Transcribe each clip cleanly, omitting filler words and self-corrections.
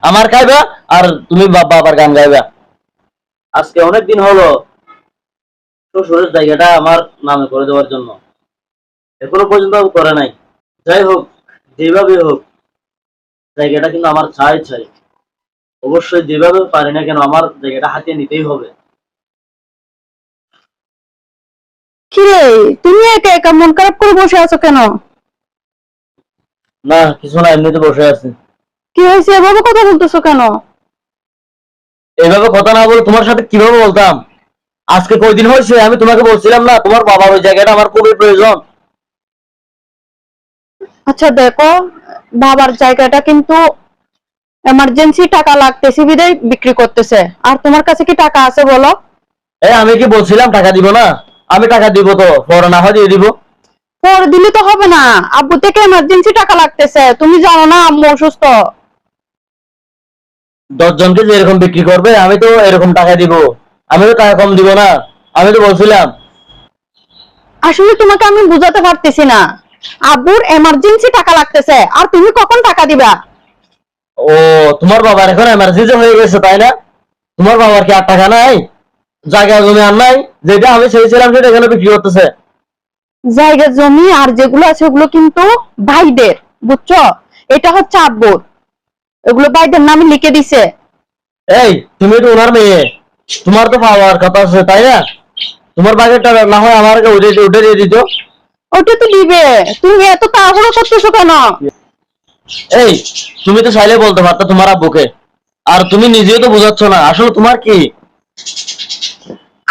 আমার খাইবা আর তুমি বাবার গান গাইবা। আজকে অনেক দিন হলো শ্বশুরের জায়গাটা আমার নামে করে দেওয়ার জন্য, এখনো পর্যন্ত করে নাই। যাই হোক, যেভাবে হোক জায়গাটা কিন্তু আমার চাই চাই। অবশ্যই যেভাবে পারি না কেন আমার জায়গাটা হাতিয়ে নিতেই হবে। কিরে, তুমি একা একা মন খারাপ করে বসে আছো কেন? না কিছু না, এমনিতে বসে আছি। কি হয়েছে, এভাবে কথা বলতেছো কেন? এইভাবে কথা না বলে তোমার সাথে কিভাবে বলতাম? আজকে কয়দিন হয়েছে আমি তোমাকে বলছিলাম না তোমার বাবার ওই জায়গাটা আমার খুবই প্রয়োজন। আচ্ছা দেখো, বাবার জায়গাটা কিন্তু এমার্জেন্সি টাকা লাগতেছে বিদায় বিক্রি করতেছে। আর তোমার কাছে কি টাকা আছে বলো? আমি কি বলছিলাম টাকা দিব না? আমি টাকা দিব তো, পরে না হয় দিয়ে দিব। পরে দিলে তো হবে না, আব্বু থেকে এমার্জেন্সি টাকা লাগতেছে, তুমি জানো না আম্মু অসুস্থ। 10 জনকে যে এরকম বিক্রি করবে আমি তো এরকম টাকা দিব। আমি তো টাকা কম দিব না। আমি তো বলছিলাম। আসলে তোমাকে আমি বুঝাতে পারতেছি না, আব্বুর এমার্জেন্সি টাকা লাগতেছে আর তুমি কখন টাকা দিবা? ও, তোমার বাবার এখন এমার্জেন্সি হয়ে গেছে তাই না? তোমার বাবার কি আর টাকা নাই? জায়গা জমি আর নাই? যেটা আমি চেয়েছিলাম সেটা এখানে বিক্রি করতেছে। জায়গা জমি আর যেগুলো আছে ওগুলো কিন্তু ভাইদের, বুঝছো? এটা হচ্ছে আব্বুর, এগুলো ভাইদের নামে লিখে দিছে। এই, তুমি তো ওনার মেয়ে, তোমার তো পাওয়ার কথা আছে তাই না? তোমার বাগেরটা না হয় আমাকে উঠে দিয়ে দিত। ওটা তো দিবে, তুমি এত তাড়াহুড়ো করতেছো কেন? এই, তুমি তো চাইলে বলতে পারতো তোমার আব্বুকে। আর তুমি নিজেও তো বোঝাচ্ছ না আসলে তোমার কি।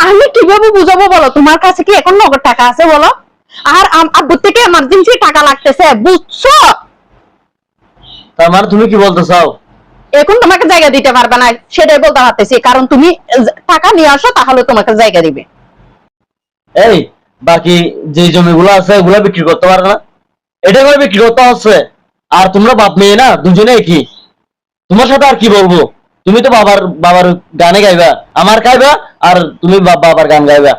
আমি কিভাবে বুঝাবো বলো? তোমার কাছে কি এখন নগদ টাকা আছে বলো? আর আব্বুর থেকে এমার্জেন্সি টাকা লাগতেছে, বুঝছো? তার মানে তুমি কি বলতে চাও? এখন তোমাকে জায়গা দিতে পারবে না, সেটাই বলতে পারতেছি, কারণ তুমি টাকা নিয়ে আসো তাহলে তোমাকে জায়গা দিবে। এই, বাকি যে জমিগুলো আছে ওগুলো বিক্রি করতে পারে না? এটা করে বিক্রি করতে হচ্ছে। আর তোমরা বাপ মেয়ে না দুজনে কি? তোমার সাথে আর কি বলবো? তুমি তো বাবার বাবার গানে গাইবা, আমার খাইবা, আর তুমি বাবার গান গাইবা।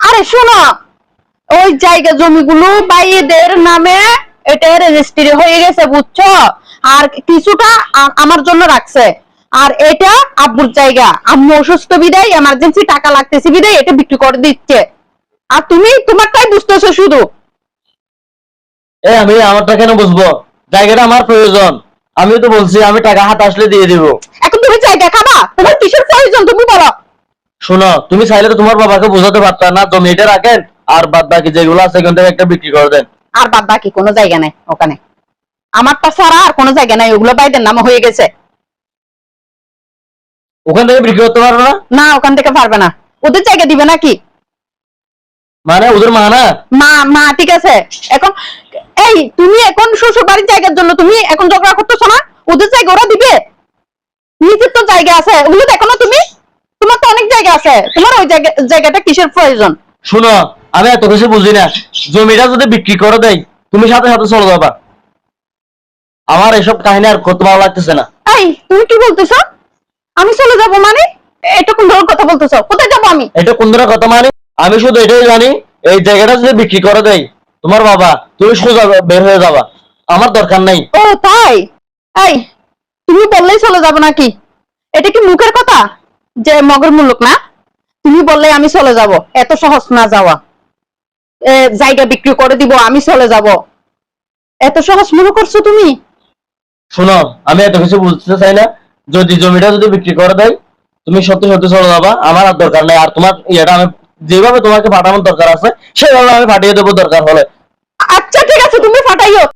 আরে শোনো, ওই জায়গা জমিগুলো ভাইদের নামে এটা রেজিস্ট্রি হয়ে গেছে, বুঝছো? আর কিছুটা আমার জন্য রাখছে। আর এটা আব্বুর জায়গা, আম্মু অসুস্থ বিদায় এমার্জেন্সি টাকা লাগতেছে বিদায় এটা বিক্রি করে দিচ্ছে। আর তুমি তোমারটাই বুঝতেছো শুধু। আমি আমারটা কেন বুঝবো? জায়গাটা আমার প্রয়োজন। আমিও তো বলছি আমি টাকা হাত আসলে দিয়ে দিব। এখন তুমি জায়গা খাবা? তোমার কিসের প্রয়োজন তুমি বলো? শোনো, তুমি চাইলে তো তোমার বাবাকে বোঝাতে পারতা না জমি এটা রাখেন, আর বাদ বাকি যেগুলো আছে এখান থেকে একটা বিক্রি করে দেন। আর বাদ বাকি কোনো জায়গা নাই ওখানে, আমারটা ছাড়া আর কোনো জায়গা নাই, ওগুলো ভাইদের নামে হয়ে গেছে। ওখান থেকে বিক্রি করতে পারো না? না, ওখান থেকে পারবে না। ওদের জায়গা দিবে নাকি? মানে ওদের মা না? মা মা ঠিক আছে। এখন এই তুমি এখন শ্বশুর বাড়ির জায়গার জন্য তুমি এখন ঝগড়া করতেছো না? ওদের জায়গা ওরা দিবে? নিজের তো জায়গা আছে, ওগুলো দেখো না তুমি? তোমার তো অনেক জায়গা আছে, তোমার ওই জায়গাটা কিসের প্রয়োজন? শোনো, আমি এত কিছু বুঝি না। জমিটা যদি বিক্রি করে দেয় তুমি সাথে সাথে চলে যাবা। আমার এসব কাহিনী আর করতে ভালো লাগতেছে না। এই তুমি কি বলতেছো? আমি চলে যাব মানে? এটা কোন ধরনের কথা বলতেছো? কোথায় যাবো আমি? এটা কোন ধরনের কথা মানে? আমি শুধু এটাই জানি, এই জায়গাটা যদি বিক্রি করে দেয় তোমার বাবা, তুমি সোজা বের হয়ে যাবা। আমার দরকার নাই। ও তাই? এই তুমি বললেই চলে যাব নাকি? এটা কি মুখের কথা যে মগর মুলুক না? তুমি বললে আমি চলে যাব, এত সহজ না যাওয়া। জায়গা বিক্রি করে দিব আমি চলে যাব, এত সহজ মনে করছো তুমি? শোনো, আমি এত কিছু বুঝতে চাই না। যদি জমিটা যদি বিক্রি করে দেয় তুমি সত্যি সত্যি চলে যাবা, আমার আর দরকার নাই। আর তোমার ইয়েটা আমি যেভাবে তোমাকে পাঠানোর দরকার আছে সেভাবে আমি পাঠিয়ে দেবো দরকার হলে। আচ্ছা ঠিক আছে, তুমি ফাটাইও।